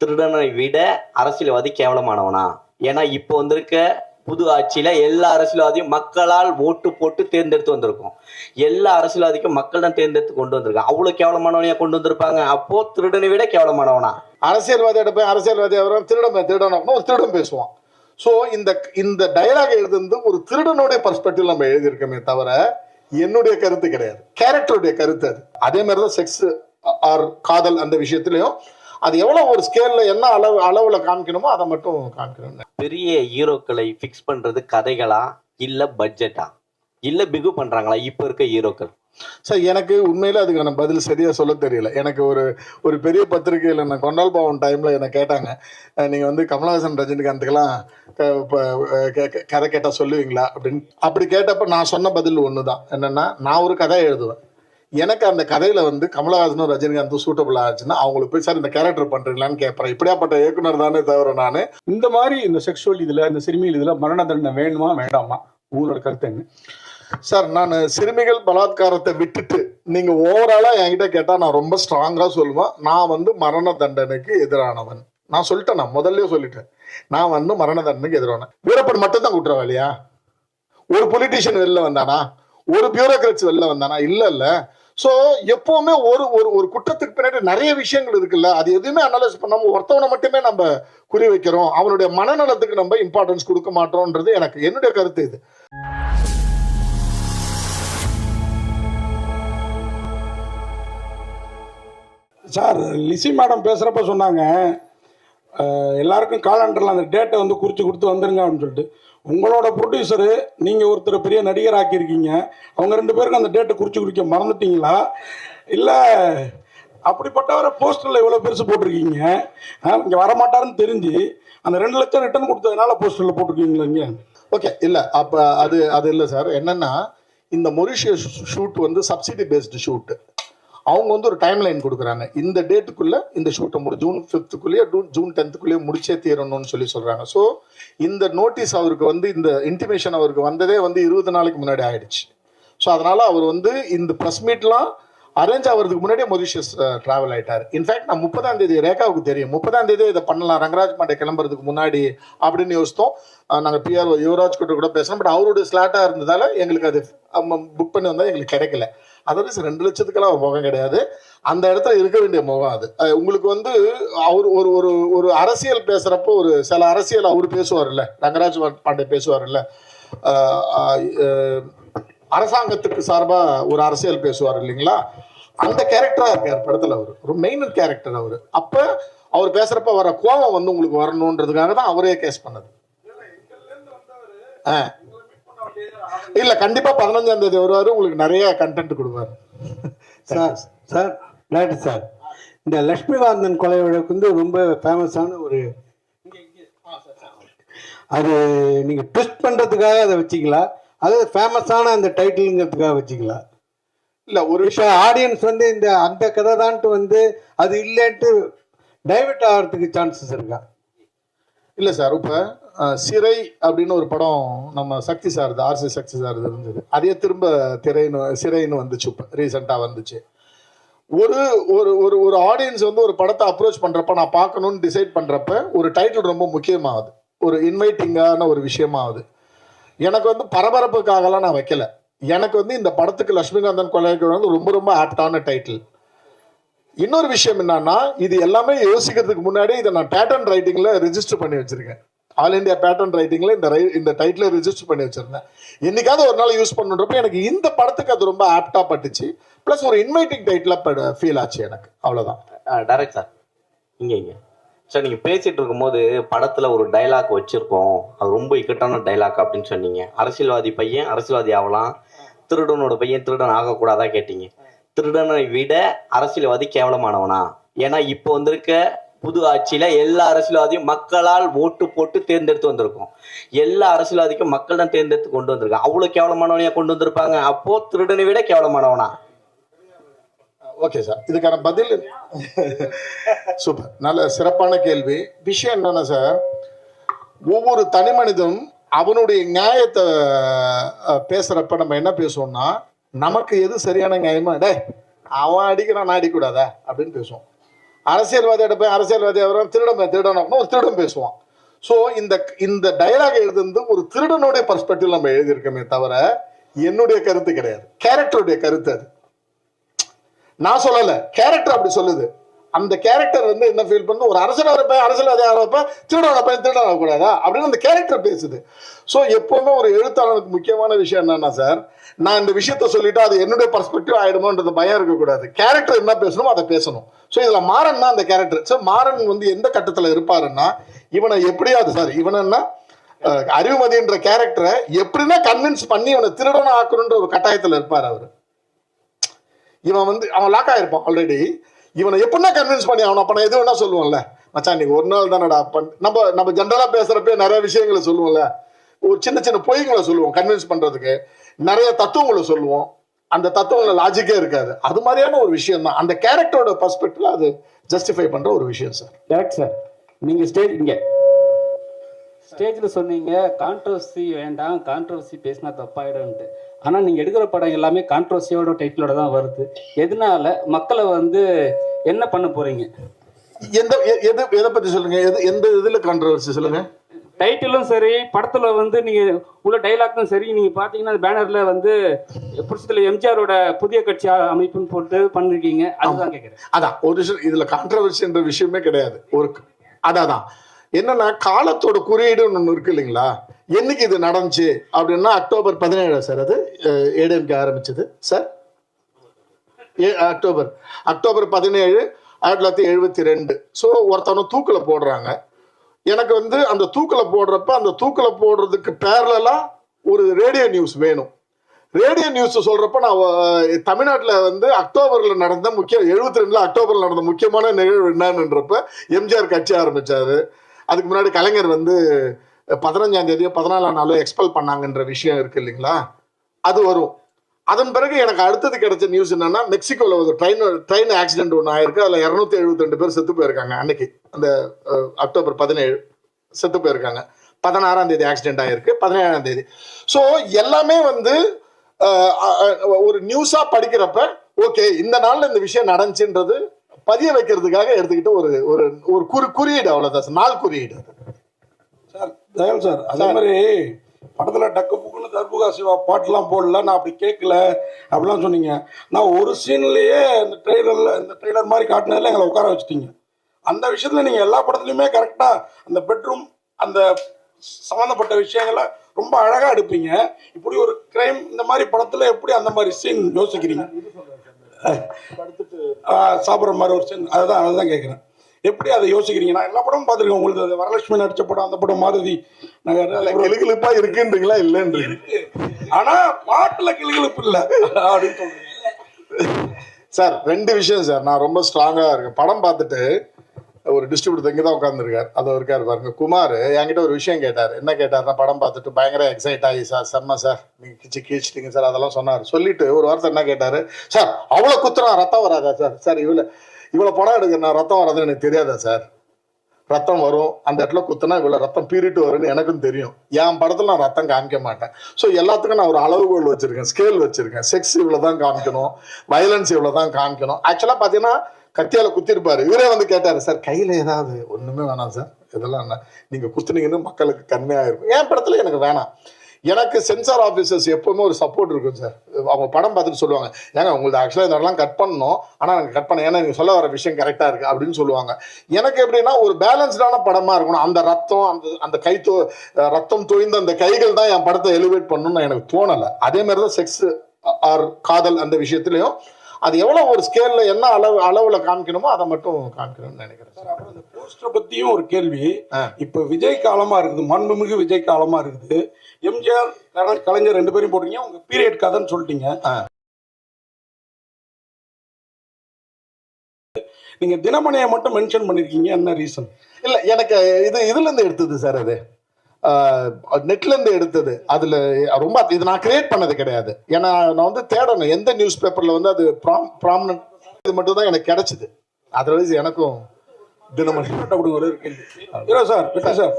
திருடனை விட அரசியல்வாதி கேவலமானவனா? ஏன்னா இப்போ வந்திருக்க புது ஆட்சியில எல்லா அரசியல்வாதியும் மக்களால் ஓட்டு போட்டு தேர்ந்தெடுத்து வந்திருக்கோம். எல்லா அரசியல்வாதிக்கும் மக்கள் தான் தேர்ந்தெடுத்து கொண்டு வந்திருக்காங்க. அவ்வளவு கேவலமானவனையா கொண்டு வந்திருப்பாங்க? அப்போ திருடனை விட கேவலமானவனா? அரசியல்வாதியோட போய் அரசியல்வாதி அவரும் திருடன் ஒரு திருடன் பேசுவான். ஸோ இந்த டயலாக் எழுதுந்து ஒரு திருடனுடைய பர்ஸ்பெக்டிவ் நம்ம எழுதியிருக்கோமே தவிர என்னுடைய கருத்து கிடையாது, கேரக்டருடைய கருத்து அது. அதே மாதிரிதான் செக்ஸ் ஆர் காதல் அந்த விஷயத்திலையும் அது எவ்வளவு ஒரு ஸ்கேல்ல என்ன அளவுல காமிக்கணுமோ அதை மட்டும் காமிக்கணும். பெரிய ஹீரோக்களை பிக்ஸ் பண்றது கதைகளா இல்ல பட்ஜெட்டா இல்ல பிகு பண்றாங்களா இப்ப இருக்க ஹீரோக்கள்? சார் எனக்கு உண்மையில அதுக்கான பதில் சரியா சொல்ல தெரியல. எனக்கு ஒரு பெரிய பத்திரிகையில் நான் கொண்டால் பாவன் டைம்ல என்ன கேட்டாங்க, நீங்க வந்து கமலஹாசன் ரஜினிகாந்துக்கெல்லாம் கதை கேட்டா சொல்லுவீங்களா அப்படின்னு. அப்படி கேட்டப்ப நான் சொன்ன பதில் ஒண்ணுதான், என்னன்னா நான் ஒரு கதை எழுதுவேன், எனக்கு அந்த கதையில வந்து கமலஹாசனும் ரஜினிகாந்தும் சூட்டபிள் ஆச்சுன்னா அவங்களுக்கு போய் சார் இந்த கேரக்டர் பண்றீங்களான்னு கேட்பறேன். இப்படியாப்பட்ட இயக்குனர் தானே தவிர நான் இந்த மாதிரி இந்த செக்ஷுவல் இதுல இந்த சிறுமிகள் இதுல மரண தண்டனை வேணுமா வேண்டாமா உங்களோட கருத்து என்ன? சார் நான் சிறுமிகள் பலாத்காரத்தை விட்டுட்டு நீங்க ஓவராலா என்கிட்ட கேட்டா நான் ரொம்ப ஸ்ட்ராங்கா சொல்லுவேன், நான் வந்து மரண தண்டனைக்கு எதிரானவன். நான் சொல்லிட்டேன், நான் முதல்ல சொல்லிட்டேன், நான் வந்து மரண தண்டனைக்கு எதிரான. வீரப்பன் மட்டும் தான் குற்றவாளியா? ஒரு பொலிட்டீஷியன் வெளில வந்தானா? ஒரு பியூரோக்ராட்ஸ் வெளில வந்தானா? இல்ல. சோ எப்பவுமே ஒரு குற்றத்துக்கு பின்னாடி நிறைய விஷயங்கள் இருக்குல்ல, அது எதுவுமே அனலைஸ் பண்ணாம ஒருத்தவனை மட்டுமே நம்ம குறி வைக்கிறோம், அவனுடைய மனநலத்துக்கு நம்ம இம்பார்ட்டன்ஸ் கொடுக்க மாட்டோம்ன்றது என்னுடைய கருத்து இது. சார் லிசி மேடம் பேசுகிறப்ப சொன்னாங்க எல்லாருக்கும் காலண்டரில் அந்த டேட்டை வந்து குறித்து கொடுத்து வந்துருங்க அப்படின்னு சொல்லிட்டு. உங்களோட ப்ரொடியூசரு நீங்கள் ஒருத்தர் பெரிய நடிகர் ஆக்கியிருக்கீங்க, அவங்க 2 பேருக்கும் அந்த டேட்டை குறித்து குடிக்க மறந்துட்டீங்களா? இல்லை அப்படிப்பட்டவரை போஸ்டரில் இவ்வளோ பெருசு போட்டிருக்கீங்க, இங்கே வரமாட்டாருன்னு தெரிஞ்சு அந்த 2 லட்சம் ரிட்டர்ன் கொடுத்ததுனால போஸ்டரில் போட்டிருக்கீங்களா இங்கே? ஓகே, இல்லை அப்போ அது இல்லை சார். என்னன்னா இந்த மொரிஷியஸ் ஷூட் வந்து சப்சிடி பேஸ்டு ஷூட்டு. அவங்க வந்து ஒரு டைம் லைன் கொடுக்குறாங்க, இந்த டேட்டுக்குள்ள இந்த ஷூட்டை ஜூன் 5th ஜூன் 10th முடிச்சே தீரணும்னு சொல்றாங்க. ஸோ இந்த நோட்டீஸ் அவருக்கு வந்து இந்த இன்டிமேஷன் அவருக்கு வந்ததே வந்து 20 நாளைக்கு முன்னாடி ஆயிடுச்சு. ஸோ அதனால அவர் வந்து இந்த ப்ரெஸ் மீட்லாம் அரேஞ்ச் ஆகிறதுக்கு முன்னாடியே மொரிஷியஸ் டிராவல் ஆயிட்டாரு. இன்ஃபேக்ட் நான் 30ஆம் தேதி ரேகாவுக்கு தெரியும், 30ஆம் தேதி இதை பண்ணலாம் ரங்கராஜ் பாண்டே கிளம்புறதுக்கு முன்னாடி அப்படின்னு யோசித்தோம். நாங்கள் பிஆர் யுவராஜ் கூட பேசணும், பட் அவருடைய ஸ்லாட்டாக இருந்ததால எங்களுக்கு அது புக் பண்ணி வந்தால் எங்களுக்கு கிடைக்கல. அதாவது 2 லட்சத்துக்கெல்லாம் முகம் கிடையாது, அந்த இடத்துல இருக்க வேண்டிய முகம் அது. உங்களுக்கு வந்து அவர் ஒரு அரசியல் பேசுறப்போ ஒரு சில அரசியல் அவர் பேசுவார்ல, ரங்கராஜ் பாண்டே பேசுவார்ல, அரசாங்கத்துக்கு சார்பா ஒரு அரசியல் பேசுவார் இல்லைங்களா, அந்த கேரக்டரா இருக்கார் படத்துல. அவர் ஒரு மெயின் கேரக்டர் அவர். அப்ப அவர் பேசுறப்ப வர கோபம் வந்து உங்களுக்கு வரணும்ன்றதுக்காக தான் அவரே கேஸ் பண்ணது. இல்ல கண்டிப்பா 15ஆம் தேதி வருவாரு, உங்களுக்கு நிறைய கண்டென்ட் கொடுப்பாரு. சார் ரைட் சார், இந்த லட்சுமிகாந்தன் கொலை வழக்கு வந்து ரொம்ப ஃபேமஸான ஒரு, அது நீங்க ட்விஸ்ட் பண்றதுக்காக அதை வச்சிங்களா, அது ஃபேமஸான அந்த டைட்டிலுங்கிறதுக்காக வச்சிங்களா? இல்லை ஒரு விஷயம் ஆடியன்ஸ் வந்து அந்த கதை தான்ட்டு வந்து அது இல்லைன்ட்டு டைவர்ட் ஆகிறதுக்கு சான்சஸ் இருக்கா? இல்லை சார், இப்போ சிறை அப்படின்னு ஒரு படம் நம்ம சக்தி சார் ஆர்சி சக்தி சார் இருந்தது, அதே திரும்ப சிறைன்னு வந்துச்சு, இப்போ ரீசெண்டாக வந்துச்சு. ஒரு ஒரு ஒரு ஆடியன்ஸ் வந்து ஒரு படத்தை அப்ரோச் பண்ணுறப்ப நான் பார்க்கணுன்னு டிசைட் பண்ணுறப்ப ஒரு டைட்டில் ரொம்ப முக்கியமாகுது, ஒரு இன்வைட்டிங்கான ஒரு விஷயமாகுது. எனக்கு வந்து பரபரப்புக்காகலாம் நான் வைக்கல, எனக்கு வந்து இந்த படத்துக்கு லட்சுமிகாந்தன் கொலைக்கு வந்து ரொம்ப ரொம்ப ஆப்டான டைட்டில். இன்னொரு விஷயம் என்னன்னா, இது எல்லாமே யோசிக்கிறதுக்கு முன்னாடி இதை நான் பேட்டர்ன் ரைட்டிங்ல ரெஜிஸ்டர் பண்ணி வச்சிருக்கேன். ஆல் இண்டியா பேட்டர்ன் ரைட்டிங்ல இந்த டைட்டில் ரெஜிஸ்டர் பண்ணி வச்சிருந்தேன். என்னைக்காவது ஒரு நாள் யூஸ் பண்ணுறப்ப எனக்கு இந்த படத்துக்கு அது ரொம்ப ஆப்டா பட்டுச்சு, பிளஸ் ஒரு இன்வைட்டிங் டைட்டில் ஃபீல் ஆச்சு எனக்கு, அவ்வளவுதான். டைரக்ட் சார், இங்க சார் நீங்கள் பேசிட்டு இருக்கும்போது படத்தில் ஒரு டைலாக் வச்சுருக்கோம், அது ரொம்ப இக்கட்டான டைலாக் அப்படின்னு சொன்னீங்க. அரசியல்வாதி பையன் அரசியல்வாதி ஆகலாம், திருடனோட பையன் திருடன் ஆகக்கூடாதா கேட்டீங்க. திருடனை விட அரசியல்வாதி கேவலமானவனா? ஏன்னா இப்போ வந்திருக்க புது ஆட்சியில எல்லா அரசியல்வாதியும் மக்களால் ஓட்டு போட்டு தேர்ந்தெடுத்து வந்திருக்கோம். எல்லா அரசியல்வாதிக்கும் மக்கள் தான் தேர்ந்தெடுத்து கொண்டு வந்திருக்காங்க. அவ்வளவு கேவலமானவனையா கொண்டு வந்திருப்பாங்க? அப்போ திருடனை விட கேவலமானவனா? ஓகே சார், இதுக்கான பதில் சூப்பர், நல்ல சிறப்பான கேள்வி. விஷயம் என்னன்னா சார், ஒவ்வொரு தனி மனிதனும் அவனுடைய நியாயத்தை பேசுறப்ப நம்ம என்ன பேசுவோம்னா, நமக்கு எது சரியான நியாயமா, டே அவன் அடிக்கிறான் நான் அடிக்கூடாதா அப்படின்னு பேசுவோம். அரசியல்வாதியோட போய் அரசியல்வாதி அவரும் திருடன் ஒரு திருடன் பேசுவான். ஸோ இந்த டயலாக் எழுதுறது ஒரு திருடனுடைய பர்ஸ்பெக்டிவ் நம்ம எழுதியிருக்கோமே தவிர என்னுடைய கருத்து கிடையாது, கேரக்டருடைய கருத்து அது. நான் சொல்லல, கேரக்டர் அப்படி சொல்லுது. அந்த கேரக்டர் வந்து என்ன ஃபீல் பண்ணுது, ஒரு அரசியல்வாதி ஆகிறப்ப திருடன் ஆகக்கூடாதா அப்படின்னு அந்த கேரக்டர் பேசுது. ஸோ எப்பவுமே ஒரு எழுத்தாளனுக்கு முக்கியமான விஷயம் என்னன்னா சார், நான் இந்த விஷயத்த சொல்லிட்டு அது என்னுடைய பர்ஸ்பெக்டிவ் ஆயிடுமோன்றது பயம் இருக்கக்கூடாது. கேரக்டர் என்ன பேசணுமோ அதை பேசணும். ஸோ இதுல மாறன் தான் அந்த கேரக்டர். ஸோ மாறன் வந்து எந்த கட்டத்துல இருப்பாருன்னா, இவனை எப்படியாவது சார் இவனா அறிவுமதின்ற கேரக்டரை எப்படின்னா கன்வின்ஸ் பண்ணி இவனை திருடனா ஆக்கணுன்ற ஒரு கட்டாயத்துல இருப்பார் அவரு. இவன் வந்து அவன் லாக் ஆயிருப்பான் ஆல்ரெடி. இவனை எப்படின்னா கன்வின்ஸ் பண்ணி அவன் அப்ப எது வேணா சொல்லுவோம்ல, மச்சான் நீங்க ஒரு நாள் தானடா நம்ம ஜென்ரலா பேசுறப்ப நிறைய விஷயங்களை சொல்லுவோம்ல, ஒரு சின்ன சின்ன பொய்களை சொல்லுவோம் கன்வின்ஸ் பண்றதுக்கு, நிறைய தத்துவங்களை சொல்லுவோம், அந்த தத்துவங்களை லாஜிக்கே இருக்காது. அது மாதிரியான ஒரு விஷயம் தான் அந்த கேரக்டரோட பர்ஸ்பெக்டிவ்ல அது ஜஸ்டிஃபை பண்ற ஒரு விஷயம் சார். Correct sir. நீங்க ஸ்டேஜ்ல சொன்னீங்க கான்ட்ரவர்சி வேண்டாம், கான்ட்ரவர்சி பேசினா தப்பாயிடும்ட்டு. ஆனா நீங்க எடுக்கிற படம் எல்லாமே கான்ட்ரவர்சியோட டைட்டிலோட தான் வருது. எதனால மக்களை வந்து என்ன பண்ண போறீங்க? எதை பத்தி சொல்லுங்க, எந்த இதுல கான்ட்ரவர்சி சொல்லுங்க. டைட்டிலும் சரி, படத்துல வந்து நீங்க உள்ள டைலாக்கும் சரி, நீங்க பாத்தீங்கன்னா பேனர்ல வந்து புரட்சித்தலைவர் எம்ஜிஆரோட புதிய கட்சி அமைப்புன்னு போட்டு பண்ணிருக்கீங்க. அதுதான் கேட்கிறேன். அதான் ஒரு விஷயம், இதுல கான்ட்ரவர்சின்ற விஷயமே கிடையாது. அதான் என்னன்னா காலத்தோட குறியீடுன்னு ஒண்ணு இருக்கு இல்லைங்களா. என்னைக்கு இது நடந்துச்சு அப்படின்னா அக்டோபர் 17 சார், அது ஏடிஎம்கே ஆரம்பிச்சது சார். அக்டோபர் 17 1972. ஸோ ஒருத்தவனை தூக்கில போடுறாங்க. எனக்கு வந்து அந்த தூக்கில போடுறப்ப அந்த தூக்கில போடுறதுக்கு பேரலா ஒரு ரேடியோ நியூஸ் வேணும். ரேடியோ நியூஸ் சொல்றப்ப நான் தமிழ்நாட்டில் வந்து அக்டோபர்ல நடந்த 72 அக்டோபர்ல நடந்த முக்கியமான நிகழ்வு என்னன்றப்ப எம்ஜிஆர் கட்சி ஆரம்பிச்சாரு. அதுக்கு முன்னாடி கலைஞர் வந்து 15ஆம் தேதியோ 14ஆம் நாளோ எக்ஸ்பெல் பண்ணாங்கன்ற விஷயம் இருக்கு இல்லைங்களா, அது வரும். அதன் பிறகு எனக்கு அடுத்தது கிடைச்ச நியூஸ் என்னன்னா, மெக்சிகோவில் ஒரு ட்ரெயின் ஆக்சிடென்ட் ஒன்று ஆயிருக்கு. அதில் 272 பேர் செத்து போயிருக்காங்க. அன்னைக்கு அந்த அக்டோபர் 17 செத்து போயிருக்காங்க. 16ஆம் தேதி ஆக்சிடென்ட் ஆயிருக்கு, 17ஆம் தேதி. ஸோ எல்லாமே வந்து ஒரு நியூஸா படிக்கிறப்ப ஓகே இந்த நாள்ல இந்த விஷயம் நடந்துச்சுன்றது பதிய வைக்கிறதுக்காக எடுத்துக்கிட்டு ஒரு குறியீடு, அவ்வளவுதான் நாள் குறியீடு சார். தயாள் சார், அதே மாதிரி படத்துல டக்கு புக்குன்னு தர்புகா சிவா பாட்டுலாம் போடல, நான் அப்படி கேட்கல அப்படிலாம் சொன்னீங்க. நான் ஒரு சீன்லயே இந்த ட்ரெய்லர் மாதிரி காட்டினதுல எங்களை உட்கார வச்சுட்டீங்க. அந்த விஷயத்துல நீங்க எல்லா படத்துலையுமே கரெக்டா அந்த பெட்ரூம் அந்த சம்மந்தப்பட்ட விஷயங்களை ரொம்ப அழகா எடுப்பீங்க. இப்படி ஒரு கிரைம் இந்த மாதிரி படத்துல எப்படி அந்த மாதிரி சீன் யோசிக்கிறீங்க? சாப்பிட்ற மாதிரி ஒரு சீன், அதுதான் கேட்குறேன். எப்படி அதை யோசிக்கிறீங்க? நான் எல்லா படமும் பார்த்துருக்கேன். உங்களுக்கு வரலட்சுமி நடிச்ச படம், அந்த படம் மாருதி கிளுகிழுப்பா இருக்குன்றீங்களா? இல்லைன்னு இருக்கு, ஆனா பாட்டுல கிளுகிழுப்பு இல்லை அப்படின்னு சொல்றீங்க சார். 2 விஷயம் சார், நான் ரொம்ப ஸ்ட்ராங்கா இருக்கேன். படம் பார்த்துட்டு ஒரு டிஸ்ட்ரிபியூட்டர் இங்கே தான் உட்காந்துருக்காரு, அது இருக்காரு பாருங்க, குமார் என்கிட்ட ஒரு விஷயம் கேட்டார். என்ன கேட்டார்னா, படம் பார்த்துட்டு பயங்கர எக்ஸைட் ஆகி சார் செம்ம சார் நீங்க கீழ்ச்சிட்டீங்க சார் அதெல்லாம் சொன்னார். சொல்லிட்டு ஒரு வார்த்தை என்ன கேட்டாரு, சார் அவ்வளோ குத்துறா ரத்தம் வராதா சார்? சார் இவ்வளோ படம் எடுக்கிறேன் ரத்தம் வராதுன்னு எனக்கு தெரியாதா சார்? ரத்தம் வரும், அந்த இடத்துல குத்துனா இவ்வளோ ரத்தம் பீரிட்டு வரும்னு எனக்கும் தெரியும். என் படத்தில் நான் ரத்தம் காமிக்க மாட்டேன். ஸோ எல்லாத்துக்கும் நான் ஒரு அளவுகோல் வச்சிருக்கேன், ஸ்கேல் வச்சிருக்கேன். செக்ஸ் இவ்வளோ தான் காமிக்கணும், வயலன்ஸ் இவ்வளோ தான் காமிக்கணும். ஆக்சுவலாக பார்த்தீங்கன்னா கத்தியால குத்திருப்பாரு. இவரே வந்து கேட்டாரு, சார் கையில ஏதாவது ஒண்ணுமே வேணாம் சார், இதெல்லாம் என்ன நீங்க குத்துனீங்கன்னு மக்களுக்கு கம்மியாக இருக்கும். என் படத்துல எனக்கு வேணாம். எனக்கு சென்சார் ஆஃபீஸர்ஸ் எப்பவுமே ஒரு சப்போர்ட் இருக்கும் சார். அவங்க படம் பார்த்துட்டு சொல்லுவாங்க, ஏங்க உங்களுக்கு ஆக்சுவலாக இதெல்லாம் கட் பண்ணணும், ஆனால் எனக்கு கட் பண்ண, ஏன்னா நீங்கள் சொல்ல வர விஷயம் கரெக்டாக இருக்குது அப்படின்னு சொல்லுவாங்க. எனக்கு எப்படின்னா ஒரு பேலன்ஸ்டான படமாக இருக்கணும். அந்த ரத்தம் அந்த ரத்தம் தோய்ந்த அந்த கைகள் தான் என் படத்தை எலிவேட் பண்ணணும்னு எனக்கு தோணலை. அதே மாதிரி தான் செக்ஸ் ஆர் காதல் அந்த விஷயத்துலையும் அது எவ்வளவு ஒரு ஸ்கேல்ல என்ன அளவுல காமிக்கணுமோ அதை மட்டும் காமிக்கணும்னு நினைக்கிறேன் சார். அப்புறம் இந்த போஸ்டர் பத்தியும் ஒரு கேள்வி. இப்ப விஜய் காலமா இருக்குது, மாண்புமிகு விஜய் காலமா இருக்குது. எம்ஜிஆர் கலைஞர் 2 பேரும் போடுறீங்க, உங்க பீரியட் கதைன்னு சொல்லிட்டீங்க. நீங்க தினமணியை மட்டும் மென்ஷன் பண்ணிருக்கீங்க, என்ன ரீசன்? இல்ல எனக்கு இதுல இருந்து எடுத்தது சார், அது நெட்ல இருந்து எடுத்தது. அதுல ரொம்ப இது நான் கிரியேட் பண்ணது கிடையாது. ஏன்னா நான் வந்து தேடணும் எந்த நியூஸ் பேப்பர்ல வந்து அது ப்ராமினன்ட், இது மட்டும் தான் எனக்கு கிடைச்சது. அதர்வைஸ் எனக்கும் தினமணி ஹீரோ சார் சார்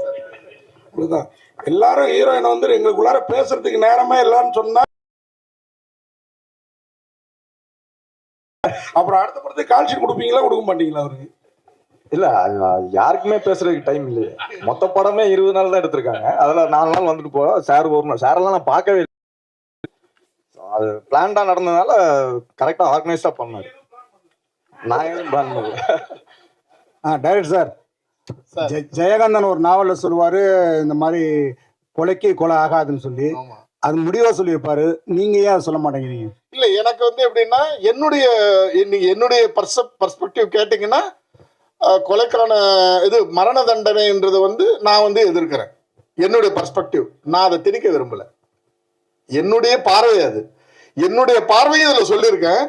அப்படிதான் எல்லாரும் ஹீரோயினை வந்து எங்களுக்குள்ளார பேசுறதுக்கு நேரமே இல்லைன்னு சொன்னா அப்புறம் அடுத்த படத்துக்கு கால்ஷீட் கொடுப்பீங்களா கொடுக்க மாட்டீங்களா? அவருக்கு இல்ல யாருக்குமே பேசுறதுக்கு டைம் இல்லையே. மொத்த படமே 20 நாள் தான் எடுத்திருக்காங்க. அதுல 4 நாள் வந்துட்டு போறோம். சார் ஒரு நாள் சார் எல்லாம் நான் பார்க்கவே இல்லை. அது பிளான்டா நடந்ததுனால கரெக்டா ஆர்கனைஸ்டா பண்ணாரு. நான் எதுவும் பிளான் பண்ணல. டைரக்டர் சார், ஜெயகாந்தன் ஒரு நாவலில் சொல்லுவார், இந்த மாதிரி கொலைக்கு கொலை ஆகாதுன்னு சொல்லி. ஆமா. அது முடிவாக சொல்லியிருப்பாரு. நீங்கள் ஏன் சொல்ல மாட்டேங்கிறீங்க? இல்ல எனக்கு வந்து எப்படின்னா என்னுடைய பர்ஸ்பெக்டிவ் கேட்டீங்கன்னா கொலைக்கான இது மரண தண்டனைன்றது வந்து நான் வந்து எதிர்க்கிறேன். என்னுடைய பர்ஸ்பெக்டிவ் நான் அதை திணிக்க விரும்பல. என்னுடைய பார்வை அது. என்னுடைய பார்வையும் இதுல சொல்லியிருக்கேன்.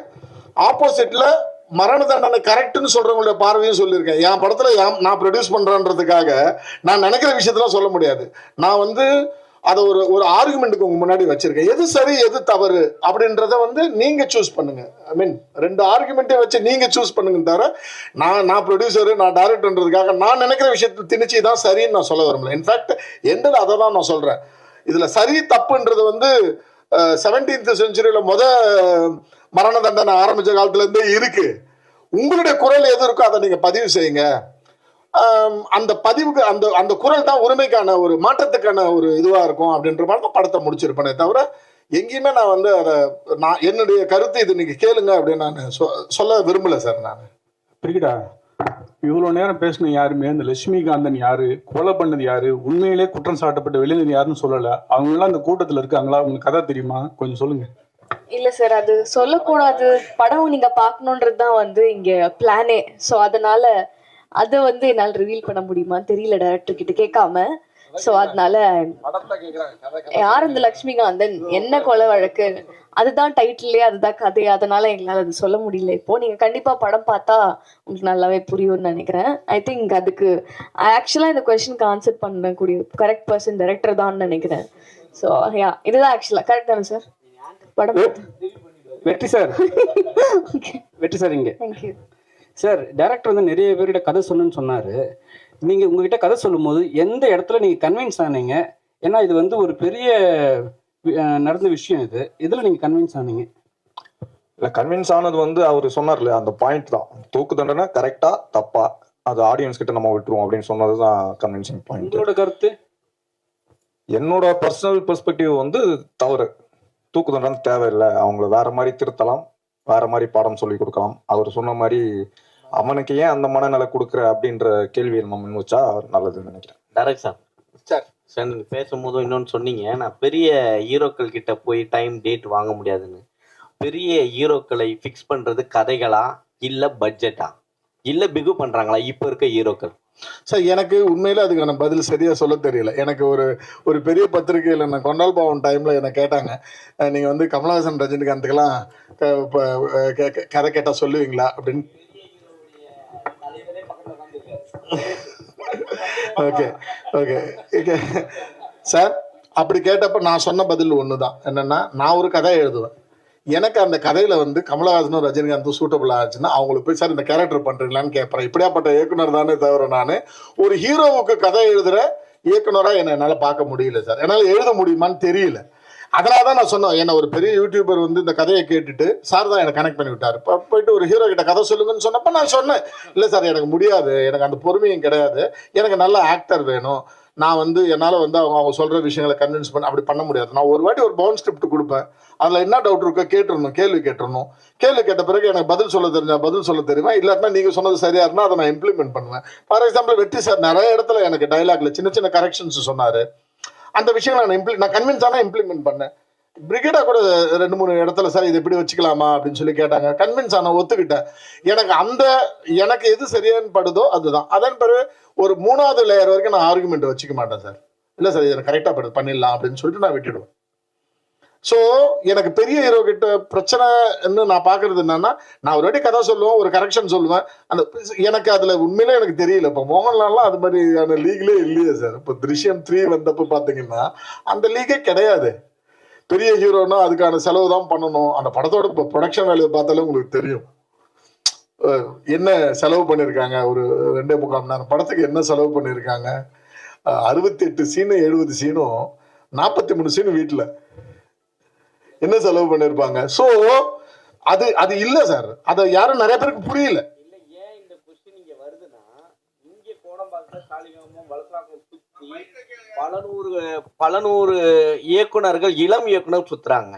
ஆப்போசிட்ல மரண தண்டனை கரெக்ட்னு சொல்றவங்களுடைய பார்வையும் சொல்லியிருக்கேன். என் படத்துல நான் ப்ரொடியூஸ் பண்றேன்றதுக்காக நான் நினைக்கிற விஷயத்தெல்லாம் சொல்ல முடியாது. நான் வந்து அதை ஒரு ஆர்குமெண்ட்டுக்கு உங்க முன்னாடி வச்சிருக்கேன். எது சரி எது தவறு அப்படின்றத வந்து நீங்க சூஸ் பண்ணுங்க. ஐ மீன் 2 ஆர்குமெண்ட்டை வச்சு நீங்க சூஸ் பண்ணுங்க தவிர நான் ப்ரொடியூசரு நான் டைரக்டர்ன்றதுக்காக நான் நினைக்கிற விஷயத்தை திணிச்சு தான் சரின்னு நான் சொல்ல விரும்பல. இன்ஃபேக்ட் எண்டில் அதை தான் நான் சொல்றேன். இதுல சரி தப்புன்றது வந்து 17th செஞ்சுரியில மரண தண்டனை ஆரம்பிச்ச காலத்துல இருந்தே இருக்கு. உங்களுடைய குரல் எது இருக்கோ அதை நீங்க பதிவு செய்யுங்க. அந்த பதிவுக்கு அந்த குரல் தான் உரிமைக்கான ஒரு மாற்றத்துக்கான ஒரு இதுவா இருக்கும் அப்படின்ற மாதிரி தான் படத்தை முடிச்சிருப்பேனே தவிர எங்கேயுமே நான் வந்து நான் என்னுடைய கருத்து இது நீங்க கேளுங்க அப்படின்னு நான் சொல்ல விரும்பல சார். நான் பிரிக்கிட்டா இவ்வளோ நேரம் பேசின யாருமே இந்த லட்சுமிகாந்தன் யாரு, கொலை பண்ணது யாரு, உண்மையிலே குற்றம் சாட்டப்பட்ட வெளியில் யாருன்னு சொல்லலை. அவங்களாம் அந்த கூட்டத்தில் இருக்காங்களா? உங்களுக்கு கதை தெரியுமா? கொஞ்சம் சொல்லுங்க. இல்ல சார், அது சொல்லக்கூடாது. படம் நீங்க பாக்கணும்ன்றது தான் வந்து இங்க பிளானே. ஸோ அதனால அதை வந்து என்னால் ரிவீல் பண்ண முடியுமான்னு தெரியல டைரக்டர் கிட்ட கேட்காம. ஸோ அதனால யார் இந்த லட்சுமிகாந்தன், என்ன கொலை வழக்கு, அதுதான் டைட்டிலே, அதுதான் கதை. அதனால எங்களால் அது சொல்ல முடியல. இப்போ நீங்க கண்டிப்பா படம் பார்த்தா உங்களுக்கு நல்லாவே புரியும்னு நினைக்கிறேன். ஐ திங்க் அதுக்கு ஆக்சுவலா இந்த கொஸ்டினுக்கு ஆன்சர் பண்ணக்கூடிய கரெக்ட் பர்சன் டைரக்டர் தான் நினைக்கிறேன். ஸோ யா, இதுதான் ஆக்சுவலா கரெக்ட் தானே சார்? படம் வெற்றி சார். வெற்றி சார் இங்கே. Thank you sir. டைரக்டர் வந்து நிறைய பேர்கிட்ட கதை சொல்லணும்னு சொன்னார். நீங்கள் உங்ககிட்ட கதை சொல்லும்போது எந்த இடத்துல நீங்கள் கன்வின்ஸ் ஆனீங்க? ஏன்னா இது வந்து ஒரு பெரிய நடந்த விஷயம். இதில் நீங்கள் கன்வின்ஸ் ஆனீங்க? இல்ல கன்வின்ஸ் ஆனது வந்து அவர் சொன்னார்ல அந்த பாயிண்ட் தான். தூக்கு தண்டனை கரெக்டா தப்பா அது ஆடியன்ஸ் கிட்ட நம்ம விட்டுருவோம் அப்படின்னு சொன்னதுதான் கன்வின்சிங் பாயிண்ட். உங்களோட கருத்து? என்னோட பர்சனல் பெர்ஸ்பெக்டிவ் வந்து தவறு. தூக்கு தண்டனை தேவையில்லை. அவங்கள வேற மாதிரி திருத்தலாம், வேற மாதிரி பாடம் சொல்லி கொடுக்கலாம். அவர் சொன்ன மாதிரி அவனுக்கு ஏன் அந்த மனநிலை கொடுக்குற அப்படின்ற கேள்வியை நம்ம முன் வச்சா நல்லதுன்னு நினைக்கிறேன். டைரக்ட் சார் நீங்க பேசும்போது இன்னொன்று சொன்னீங்க, நான் பெரிய ஹீரோக்கள் கிட்ட போய் டைம் டேட் வாங்க முடியாதுன்னு. பெரிய ஹீரோக்களை ஃபிக்ஸ் பண்றது கதைகளா இல்ல பட்ஜெட்டா இல்ல பிகு பண்றாங்களா இப்ப இருக்க ஹீரோக்கள்? சார் எனக்கு உண்மையில அதுக்கான பதில் சரியா சொல்ல தெரியல. எனக்கு ஒரு பெரிய பத்திரிகையில் நான் கொண்டால் பாவம் டைம்ல என்ன கேட்டாங்க, நீங்க வந்து கமலஹாசன் ரஜினிகாந்துக்கெல்லாம் கதை கேட்டா சொல்லுவீங்களா அப்படின்னு. ஓகே ஓகே சார், அப்படி கேட்டப்ப நான் சொன்ன பதில் ஒண்ணுதான். என்னன்னா, நான் ஒரு கதை எழுதுவேன். எனக்கு அந்த கதையில வந்து கமலஹாசனும் ரஜினிகாந்தும் சூட்டபிள் ஆச்சுன்னா அவங்களுக்கு போய் சார் இந்த கேரக்டர் பண்றீங்களான்னு கேட்பறேன். இப்படியாப்பட்ட இயக்குனர் தானே தவிர நான் ஒரு ஹீரோவுக்கு கதை எழுதுற இயக்குனரா என்னால பார்க்க முடியல சார். என்னால எழுத முடியுமான்னு தெரியல. அதனாலதான் நான் சொன்னேன், என்ன ஒரு பெரிய யூடியூபர் வந்து இந்த கதையை கேட்டுட்டு சார் தான் எனக்கு கனெக்ட் பண்ணி விட்டாரு. போயிட்டு ஒரு ஹீரோ கிட்ட கதை சொல்லுங்கன்னு சொன்னப்ப நான் சொன்னேன், இல்லை சார் எனக்கு முடியாது, எனக்கு அந்த பொறுமையும் கிடையாது, எனக்கு நல்ல ஆக்டர் வேணும், நான் வந்து என்னால் வந்து அவங்க சொல்கிற விஷயங்களை கன்வின்ஸ் பண்ண அப்படி பண்ண முடியாது. நான் ஒரு வாட்டி ஒரு பவுண்ட் ஸ்கிரிப்ட் கொடுப்பேன், அதில் என்ன டவுட் இருக்கோ கேட்டுருணும், கேள்வி கேட்ட பிறகு எனக்கு பதில் சொல்ல தெரிஞ்சா பதில் சொல்ல தெரியுமா, இல்லாட்டினா நீங்கள் சொன்னது சரியா இருந்தால் அதை நான் இம்ப்ளிமெண்ட் பண்ணுவேன். ஃபார் எக்ஸாம்பிள் வெற்றி சார் நிறைய இடத்துல எனக்கு டைலாக்ல சின்ன சின்ன கரெக்ஷன்ஸ் சொன்னார். அந்த விஷயங்களை நான் கன்வின்ஸ் ஆனால் இம்ப்ளிமெண்ட் பண்ணேன். பிரிகேடா கூட 2-3 இடத்துல சார் இது எப்படி வச்சுக்கலாமா அப்படின்னு சொல்லி கேட்டாங்க. கன்வின்ஸ் ஆன ஒத்துக்கிட்டேன். எனக்கு எது சரியானு படுதோ அதுதான். அதன் பிறகு ஒரு 3வது லேயர் வரைக்கும் நான் ஆர்குமெண்ட் வச்சுக்க மாட்டேன் சார். இல்லை சார் இதை கரெக்டாக பண்ணிடலாம் அப்படின்னு சொல்லிட்டு நான் விட்டுடுவேன். ஸோ எனக்கு பெரிய ஹீரோ கிட்ட பிரச்சனைன்னு நான் பார்க்கறது என்னன்னா, நான் ஒரு வாட்டி கதை சொல்லுவேன், ஒரு கரெக்ஷன் சொல்லுவேன். எனக்கு அதுல உண்மையிலே எனக்கு தெரியல. இப்போ மோகன்லால்லாம் அது மாதிரியான லீக்லே இல்லையே சார். இப்போ Drishyam 3 வந்தப்போ பார்த்தீங்கன்னா அந்த லீகே கிடையாது. பெரிய ஹீரோனா அதுக்கான செலவு தான் பண்ணணும். அந்த படத்தோட ப்ரொடக்ஷன் வேல்யூ பார்த்தாலே உங்களுக்கு தெரியும் என்ன செலவு பண்ணியிருக்காங்க. ஒரு 2.25 மணி நேரம் படத்துக்கு என்ன செலவு பண்ணியிருக்காங்க. 68 சீனு 70 சீனும் 43 சீனு வீட்டில் என்ன செலவு பண்ணியிருப்பாங்க. ஸோ அது இல்லை சார். அதை யாரும் நிறைய பேருக்கு புரியல. ஏன் இந்த கொஸ்டின் இங்க வருதுன்னா, பல நூறு இயக்குனர்கள் இளம் இயக்குனர் சுத்துறாங்க.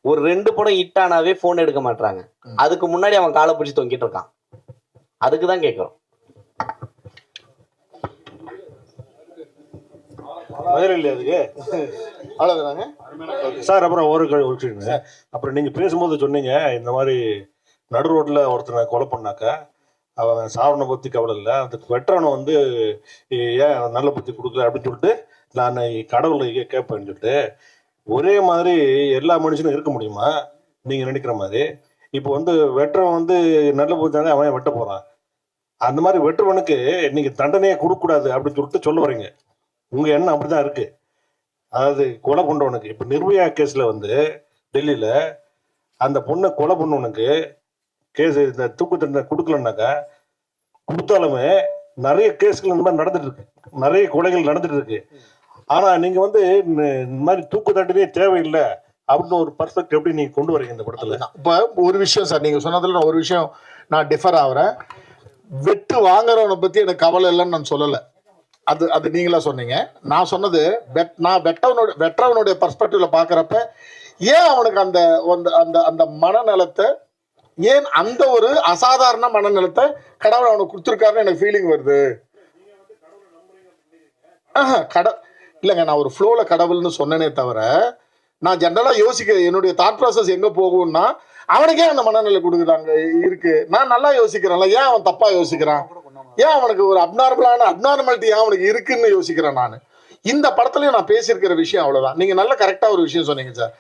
ஒரு 2 படம் ஹிட் ஆனாவே போன் எடுக்க மாட்டாங்க. அதுக்கு முன்னாடி அவன் காலை பிடிச்சி தொங்கிட்டு இருக்கான். அதுக்குதான் கேட்கிறோம். அதுக்கு அவ்வளவுதாங்க சார். அப்புறம் அப்புறம் நீங்க பேசும்போது சொன்னீங்க இந்த மாதிரி நடு ரோட்ல ஒருத்தனை கொலை பண்ணாக்கா அவன் சாவனை பத்தி கவலை இல்லை, அதுக்கு வெட்டுறவனை வந்து ஏன் நல்ல புத்தி கொடுக்கல அப்படின்னு சொல்லிட்டு நான் கடவுளை கேட்பேன்னு சொல்லிட்டு, ஒரே மாதிரி எல்லா மனுஷனும் இருக்க முடியுமா நீங்க நினைக்கிற மாதிரி? இப்போ வந்து வெட்டுறவன் வந்து நல்ல புத்தி அவன் வெட்ட போறான், அந்த மாதிரி வெட்டுறவனுக்கு நீங்க தண்டனையை கொடுக்கக்கூடாது அப்படின்னு சொல்லிட்டு சொல்ல வரீங்க. உங்க எண்ணம் அப்படிதான் இருக்கு. அதாவது கொலை பண்றவனுக்கு இப்ப நிர்பயா கேஸ்ல வந்து டெல்லியில அந்த பொண்ணை கொலை பண்ணவனுக்கு கேஸ் இந்த தூக்கு தண்டனை கொடுக்கலன்னாக்கா, கொடுத்தாலுமே நிறைய கேஸ்கள் இந்த மாதிரி நடந்துட்டு இருக்கு, நிறைய கொலைகள் நடந்துட்டு இருக்கு. ஆனா நீங்க வந்து இந்த மாதிரி தூக்கு தண்டனையே தேவையில்லை அப்படின்னு ஒரு பர்ஸ்பெக்டிவ் எப்படி நீங்க கொண்டு வரீங்க இந்த படத்துல? இப்ப ஒரு விஷயம் சார், நீங்க சொன்னதுல ஒரு விஷயம் நான் டிஃபர் ஆகுறேன். வெட்டு வாங்குறவனை பத்தி எனக்கு கவலை இல்லைன்னு நான் சொல்லலை. அது நீங்களா சொன்னீங்க. நான் சொன்னது நான் வெற்றவனுடைய பர்ஸ்பெக்டிவ்ல பாக்குறப்ப ஏன் அவனுக்கு அந்த அந்த அந்த மனநலத்தை, ஏன் அந்த ஒரு அசாதாரண மனநலத்தை கடவுள் அவனுக்கு கொடுத்துருக்காருன்னு எனக்கு ஃபீலிங் வருது. இல்லைங்க, நான் ஒரு ஃப்ளோல கடவுள்னு சொன்னேனே தவிர, நான் ஜென்ரலா என்னுடைய தாட் ப்ராசஸ் எங்க போகும்னா, அவனுக்கே அந்த மனநிலை கொடுக்குறாங்க இருக்கு. நான் நல்லா யோசிக்கிறேன்ல, ஏன் அவன் தப்பா யோசிக்கிறான், ஏன் அவனுக்கு ஒரு அப்நார்மாலிட்டி ஏன் அவனுக்கு இருக்குன்னு யோசிக்கிறேன் நான். இந்த படத்துலயும் நான் பேசியிருக்கிற விஷயம் அவ்வளவுதான். நீங்க நல்ல கரெக்டா ஒரு விஷயம் சொன்னீங்க சார்.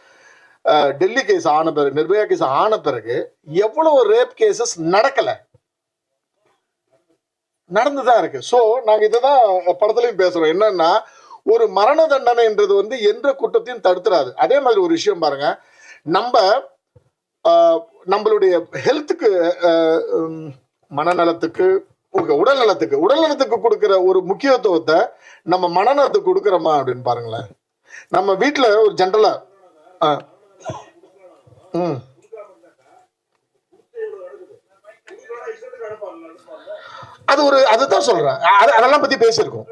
டெல்லி கேஸ் ஆன பிறகு, நிர்பயா கேஸ் ஆன பிறகு எவ்வளவு ரேப் கேசஸ் நடந்துதான் இருக்கு. சோ நாங்க இதுதான் படத்துலயும் பேசுறோம். என்னன்னா, ஒரு மரண தண்டனைன்றது வந்து எந்த குற்றத்தையும் தடுத்துறாது. அதே மாதிரி ஒரு விஷயம் பாருங்க, நம்மளுடைய ஹெல்த்துக்கு, மனநலத்துக்கு, உடல்நலத்துக்கு கொடுக்கிற ஒரு முக்கியத்துவத்தை நம்ம மனநலத்துக்கு கொடுக்கறோமா அப்படின்னு பாருங்களேன். நம்ம வீட்டுல ஒரு ஜென்ரலா அதுதான் சொல்றேன். அதெல்லாம் பத்தி பேசியிருக்கோம்.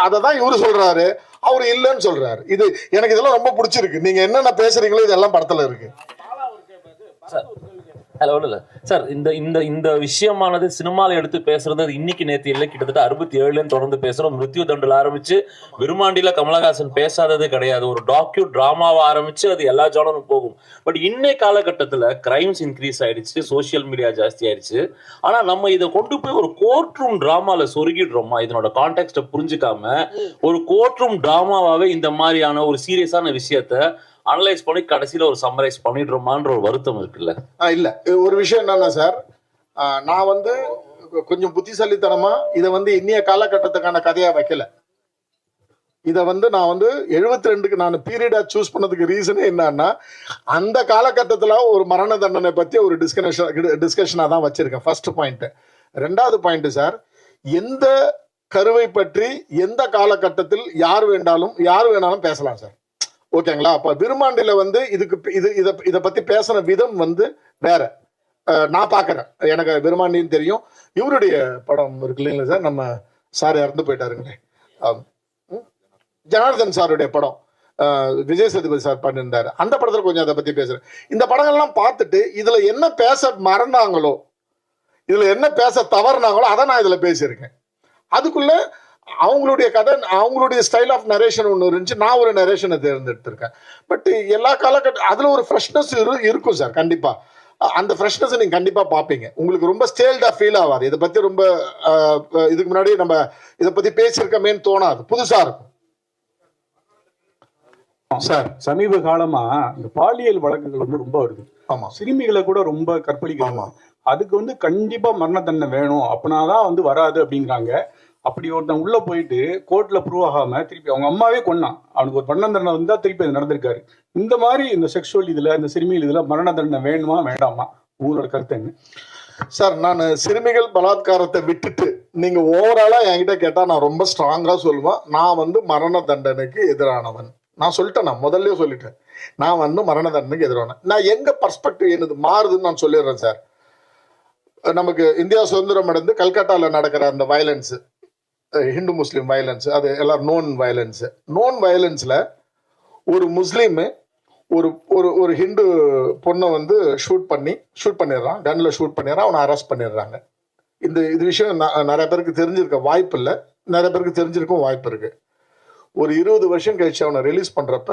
அததான் இவரு சொல்றாரு, அவரு இல்லைன்னு சொல்றாரு. இது எனக்கு இதெல்லாம் ரொம்ப பிடிச்சிருக்கு. நீங்க என்னென்ன பேசுறீங்களோ இதெல்லாம் படத்துல இருக்கு. ஹலோ இல்ல சார், இந்த விஷயமானது சினிமால எடுத்து பேசுறது அது இன்னைக்கு நேற்று இல்லை, கிட்டத்தட்ட 67 தொடர்ந்து பேசுறோம். மிருத்யு தண்டில் ஆரம்பிச்சு விருமாண்டியில கமலஹாசன் பேசாதது கிடையாது. ஒரு டிராமாவை ஆரம்பிச்சு அது எல்லா ஜானரும் போகும். பட் இன்னைய காலகட்டத்துல கிரைம்ஸ் இன்க்ரீஸ் ஆயிடுச்சு, சோசியல் மீடியா ஜாஸ்தி ஆயிடுச்சு. ஆனா நம்ம இதை கொண்டு போய் ஒரு கோர்ட் ரூம் டிராமால சொருகிடுறோமா, இதனோட கான்டெக்ட்டை புரிஞ்சுக்காம ஒரு கோர்ட் ரூம் டிராமாவே இந்த மாதிரியான ஒரு சீரியஸான விஷயத்த அனலைஸ் பண்ணி கடைசியில ஒரு சம்மரைஸ் பண்ணிடுறோமான்ற ஒரு வருத்தம் இருக்குல்ல? இல்ல, ஒரு விஷயம் என்னன்னா சார், நான் வந்து கொஞ்சம் புத்திசாலித்தனமா இதை வந்து இன்னைய காலகட்டத்துக்கான கதையா வைக்கல. இதை வந்து நான் வந்து 72க்கு நான் பீரியடா சூஸ் பண்ணதுக்கு ரீசனே என்னன்னா, அந்த காலகட்டத்துல ஒரு மரண தண்டனை பத்தி ஒரு டிஸ்கஷனா தான் வச்சிருக்கேன். First point. 2வது பாயிண்ட் சார், எந்த கருவை பற்றி எந்த காலகட்டத்தில் யார் வேணாலும் பேசலாம் சார். ஓகேங்களா? அப்ப விருமாண்டில வந்து இதை பத்தி பேசின விதம் வந்து வேற. நான் பாக்குறேன், எனக்கு விருமாண்டின்னு தெரியும். இவருடைய படம் இருக்கு இல்லைங்களா சார், நம்ம சார் இறந்து போயிட்டாருங்களே, ஜனார்தன் சாருடைய படம், விஜய் சேதுபதி சார் பண்ணியிருந்தாரு. அந்த படத்துல கொஞ்சம் அதை பத்தி பேசுறேன். இந்த படங்கள்லாம் பார்த்துட்டு இதுல என்ன பேச மறந்தாங்களோ, இதுல என்ன பேச தவறுனாங்களோ அதை நான் இதுல பேசியிருக்கேன். அதுக்குள்ள அவங்களுடைய கதை, அவங்களுடைய ஸ்டைல் ஆஃப் நரேஷன் ஒன்று இருந்துச்சு, நான் ஒரு நரேஷனை தேர்ந்தெடுத்திருக்கேன். பட் எல்லா காலகட்டம் அதுல ஒரு ஃப்ரெஷ்னஸ் இருக்கும் சார். கண்டிப்பா அந்த ஃப்ரெஷ்னஸ் நீங்க கண்டிப்பா பார்ப்பீங்க. உங்களுக்கு ரொம்ப ஸ்டேல்டா ஃபீல் ஆகாது. இதை பத்தி ரொம்ப இதுக்கு முன்னாடி நம்ம இதை பத்தி பேசியிருக்கமேன்னு தோணாது, புதுசா இருக்கும் சார். சமீப காலமா இந்த பாலியல் வழக்குகள் வந்து ரொம்ப வருது. ஆமா, சிறுமிகளை கூட ரொம்ப கற்பழிக்கலாமா, அதுக்கு வந்து கண்டிப்பா மரண தண்டனை வேணும், அப்படின்னாதான் வந்து வராது அப்படிங்கிறாங்க. அப்படி ஒருத்தன் உள்ள போயிட்டு கோர்ட்ல ப்ரூவ் ஆகாம திருப்பி அவங்க அம்மாவே கொன்னான், அவனுக்கு ஒரு மரண தண்டனை வந்தா திருப்பி அது நடந்திருக்காரு. இந்த மாதிரி இந்த செக்ஷுவல் இதுல, இந்த சிறுமிகள் இதுல மரண தண்டனை வேணுமா வேண்டாமா, உங்களோட கருத்து என்ன சார்? நான் சிறுமிகள் பலாத்காரத்தை விட்டுட்டு நீங்க ஓவராலா என்கிட்ட கேட்டா நான் ரொம்ப ஸ்ட்ராங்கா சொல்லுவேன், நான் வந்து மரண தண்டனைக்கு எதிரானவன். நான் சொல்லிட்டேன், நான் முதல்ல சொல்லிட்டேன், நான் வந்து மரண தண்டனைக்கு எதிரான. நான் எங்க பர்ஸ்பெக்டிவ் என்னது மாறுதுன்னு நான் சொல்லிடுறேன் சார். நமக்கு இந்தியா சுதந்திரம் அடைந்து கல்கட்டால நடக்கிற அந்த வயலன்ஸ், ஹிந்து முஸ்லீம் வயலன்ஸ், அது எல்லாம் நோன் வயலன்ஸ்ல ஒரு முஸ்லீம் ஒரு ஒரு ஒரு ஹிந்து பொண்ணை வந்து ஷூட் பண்ணிடுறான், கன்ல ஷூட் பண்ணிடுறான், அவனை அரெஸ்ட் பண்ணிடுறாங்க. இது விஷயம் நிறைய பேருக்கு தெரிஞ்சிருக்க வாய்ப்பு இல்லை, நிறைய பேருக்கு தெரிஞ்சிருக்கும் வாய்ப்பு இருக்கு. ஒரு 20 வருஷம் கழிச்சு அவனை ரிலீஸ் பண்றப்ப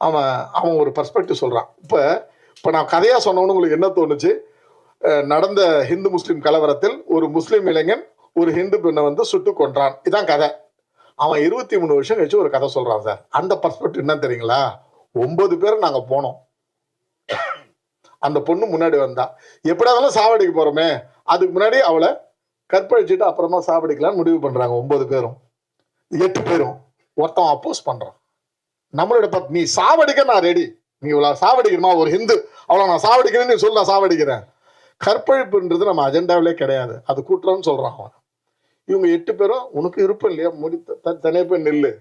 அவன் ஒரு பர்ஸ்பெக்டிவ் சொல்றான். இப்ப நான் கதையா சொன்னவனு உங்களுக்கு என்ன தோணுச்சு? நடந்த ஹிந்து முஸ்லீம் கலவரத்தில் ஒரு முஸ்லீம் இளைஞன் ஒரு ஹிந்து பெண்ணை வந்து சுட்டு கொன்றான், இதான் கதை. அவன் 23 வருஷம் கழிச்சு ஒரு கதை சொல்றான் சார். அந்த பர்ஸ்பெக்டிவ் என்ன தெரியுங்களா? 9 பேரும் நாங்க போனோம், அந்த பொண்ணு முன்னாடி வந்தா, எப்படியாவது சாவடிக்க போறோமே, அதுக்கு முன்னாடி அவளை கற்பழிச்சுட்டு அப்புறமா சாவடிக்கலாம்னு முடிவு பண்றாங்க 9 பேரும். 8 பேரும் ஒருத்தன் அப்போஸ் பண்றான். நம்மளோட நீ சாவடிக்க நான் ரெடி, நீ இவ்வளவு சாவடிக்கணுமா, ஒரு ஹிந்து அவளை நான் சாவடிக்கிறேன்னு நீ சொல்லி நான் சாவடிக்கிறேன். கற்பழிப்புன்றது நம்ம அஜெண்டாவிலே கிடையாது, அது கூட்டுறோம்னு சொல்றான் அவன். இவங்க 8 பேரும் உனக்கு இருப்போம் இல்லையா, தனியாக போய் நில்லு,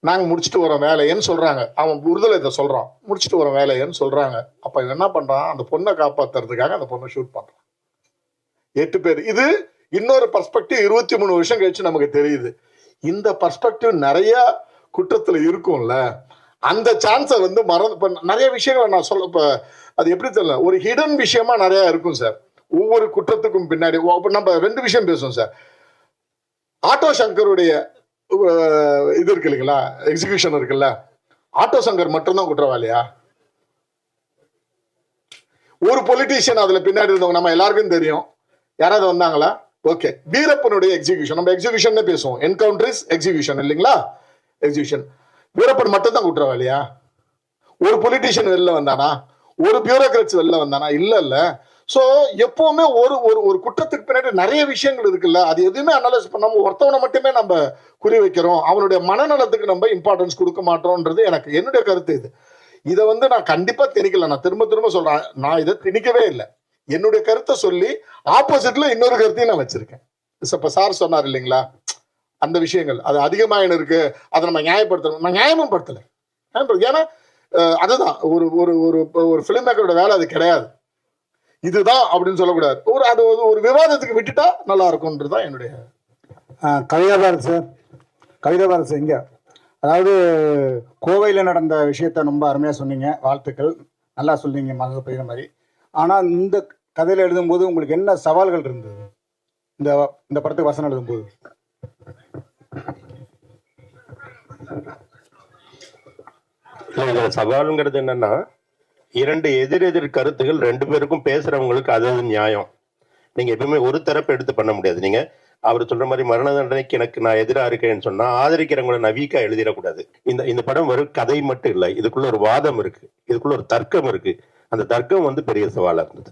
நாங்க முடிச்சுட்டு வரோம் வேலையன்னு சொல்றாங்க. அவன் விடுதலை இதை சொல்றான், முடிச்சுட்டு வரோம் வேலையன்னு சொல்றாங்க. அப்ப இவன் என்ன பண்றான், அந்த பொண்ணை காப்பாத்துறதுக்காக அந்த பொண்ணை ஷூட் பண்றான். 8 பேர். இது இன்னொரு பர்ஸ்பெக்டிவ் 23 வருஷம் கழிச்சு நமக்கு தெரியுது. இந்த பர்ஸ்பெக்டிவ் நிறைய குற்றத்துல இருக்கும்ல, அந்த சான்ஸை வந்து நிறைய விஷயங்களை நான் சொல்ல, இப்ப அது எப்படி தெரியல, ஒரு ஹிடன் விஷயமா நிறைய இருக்கும் சார். ஒவ்வொரு குற்றத்துக்கும் பின்னாடி நம்ம 2 விஷயம் பேசுவோம் சார். ஆட்டோ சங்கருடைய இது இருக்கு இல்லைங்களா, எக்ஸிகியூஷன் இருக்குல்ல, ஆட்டோ சங்கர் மட்டும்தான் குற்றவாளியா? ஒரு பொலிட்டீஷியன் அதுல பின்னாடி இருந்தவங்க நம்ம எல்லாருக்கும் தெரியும், யாராவது வந்தாங்களா? ஓகே, வீரப்பனுடைய எக்ஸிகியூஷன், நம்ம எக்ஸிகியூஷன் பேசுவோம், என்கவுண்டர் இஸ் எக்ஸிகியூஷன் இல்லைங்களா, எக்ஸிகியூஷன். வீரப்பன் மட்டும் தான் குற்றவாளியா? ஒரு பொலிட்டீஷியன் வெளில வந்தானா? ஒரு பியூரோக்ராட்ஸ் வெளில வந்தானா? இல்ல. சோ எப்பவுமே ஒரு ஒரு குற்றத்துக்கு பின்னாடி நிறைய விஷயங்கள் இருக்குல்ல, அது எதுவுமே அனலைஸ் பண்ணாம ஒருத்தவனை மட்டுமே நம்ம குறி வைக்கிறோம், அவனுடைய மனநலத்துக்கு நம்ம இம்பார்ட்டன்ஸ் கொடுக்க மாட்டோம்ன்றது என்னுடைய கருத்து. இதை வந்து நான் கண்டிப்பா திணிக்கல, நான் திரும்ப சொல்றேன், நான் இதை திணிக்கவே இல்லை. என்னுடைய கருத்தை சொல்லி ஆப்போசிட்ல இன்னொரு கருத்தையும் நான் வச்சிருக்கேன். இப்ப சார் சொன்னார் இல்லைங்களா, அந்த விஷயங்கள் அது அதிகமாக இருக்கு, அதை நம்ம நியாயப்படுத்தணும். நான் நியாயமும் படுத்தலை, ஏன்னா அதுதான் ஒரு ஒரு ஒரு ஃபிலிம் மேக்கரோட வேலை அது கிடையாது. இதுதான் அப்படின்னு சொல்லக்கூடாது, அது ஒரு விவாதத்துக்கு விட்டுட்டா நல்லா இருக்கும்ன்றதுதான் என்னுடைய. கவிதா பாரத் சார், கவிதா பாரத் சார் இங்க, அதாவது கோவையில் நடந்த விஷயத்த ரொம்ப அருமையாக சொன்னீங்க, வாழ்த்துக்கள், நல்லா சொன்னீங்க மனசு பயிர மாதிரி. ஆனால் இந்த கதையில் எழுதும்போது உங்களுக்கு என்ன சவால்கள் இருந்தது இந்த படத்துக்கு வசனம் எழுதும்போது? சவாலுங்கிறது என்னன்னா, 2 எதிர் கருத்துகள் 2 பேருக்கும் பேசுறவங்களுக்கு அது நியாயம். நீங்க எப்பவுமே ஒரு தரப்பு எடுத்து பண்ண முடியாது. நீங்க அவர் சொல்ற மாதிரி மரண தண்டனைக்கு நான் எதிராக இருக்கேன்னு சொன்னா ஆதரிக்கிறவங்களை நான் வீக்கா எழுதிடக்கூடாது. இந்த படம் வெறும் கதை மட்டும் இல்லை, இதுக்குள்ள ஒரு வாதம் இருக்கு, இதுக்குள்ள ஒரு தர்க்கம் இருக்கு. அந்த தர்க்கம் பெரிய சவாலா இருந்தது.